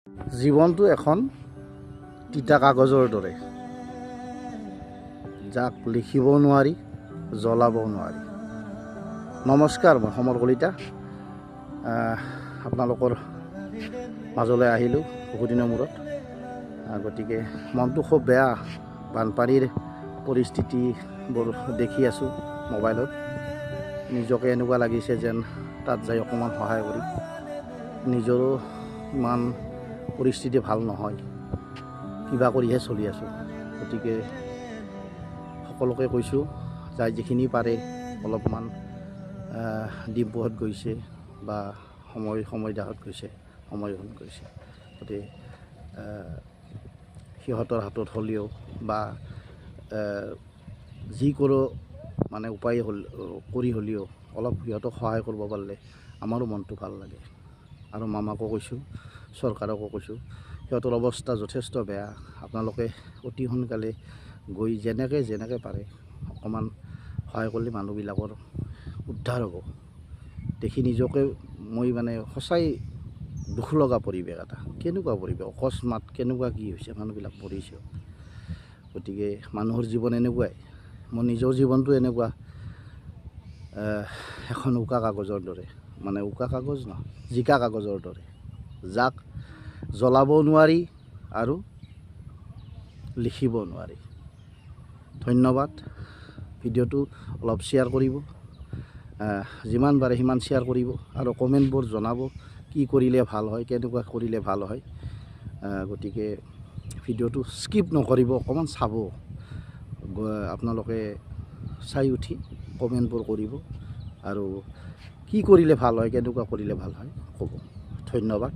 জীৱনটো এখন তিতা কাগজৰ দৰে, যাক লিখিবও নোৱাৰি, জ্বলাবও নোৱাৰি। নমস্কাৰ, মই সমৰ কলিতা আপোনালোকৰ মাজলৈ আহিলোঁ বহুদিনৰ মূৰত। গতিকে মনটো খুব বেয়া, বানপানীৰ পৰিস্থিতিবোৰ দেখি আছোঁ মোবাইলত। নিজকে এনেকুৱা লাগিছে যেন তাত যাই অকণমান সহায় কৰি, নিজৰো ইমান পৰিস্থিতি ভাল নহয়, কিবা কৰিহে চলি আছোঁ। গতিকে সকলোকে কৈছোঁ, যাই যিখিনি পাৰে অলপমান ডিম্পুহঁত গৈছে বা সময়দাহঁত গৈছে, সময়হঁত গৈছে। গতিকে সিহঁতৰ হাতত হ'লেও বা যিকোনো মানে উপায় কৰি হ'লেও অলপ সিহঁতক সহায় কৰিব পাৰিলে আমাৰো মনটো ভাল লাগে। আৰু মামাকো কৈছোঁ, চৰকাৰকো কৈছোঁ, সিহঁতৰ অৱস্থা যথেষ্ট বেয়া। আপোনালোকে অতি সোনকালে গৈ যেনেকৈ পাৰে অকণমান সহায় কৰিলে মানুহবিলাকৰ উদ্ধাৰ হ'ব। দেখি নিজকে মই মানে সঁচাই দুখ লগা পৰিৱেশ এটা। কেনেকুৱা পৰিৱেশ, অকস্মাত কেনেকুৱা কি হৈছে, মানুহবিলাক মৰিছে। গতিকে মানুহৰ জীৱন এনেকুৱাই, মোৰ নিজৰ জীৱনটো এনেকুৱা, এখন উকা কাগজৰ দৰে, মানে উকা কাগজ নহয়, জিকা কাগজৰ দৰে, যাক জ্বলাবও নোৱাৰি আৰু লিখিব নোৱাৰি। ধন্যবাদ। ভিডিঅ'টো অলপ শ্বেয়াৰ কৰিব, যিমান পাৰে সিমান শ্বেয়াৰ কৰিব আৰু কমেণ্টবোৰ জনাব কি কৰিলে ভাল হয়, কেনেকুৱা কৰিলে ভাল হয়। গতিকে ভিডিঅ'টো স্কিপ নকৰিব, অকণমান চাব। আপোনালোকে চাই উঠি কমেণ্টবোৰ কৰিব আৰু কি কৰিলে ভাল হয়, কেনেকুৱা কৰিলে ভাল হয় ক'ব। ধন্যবাদ।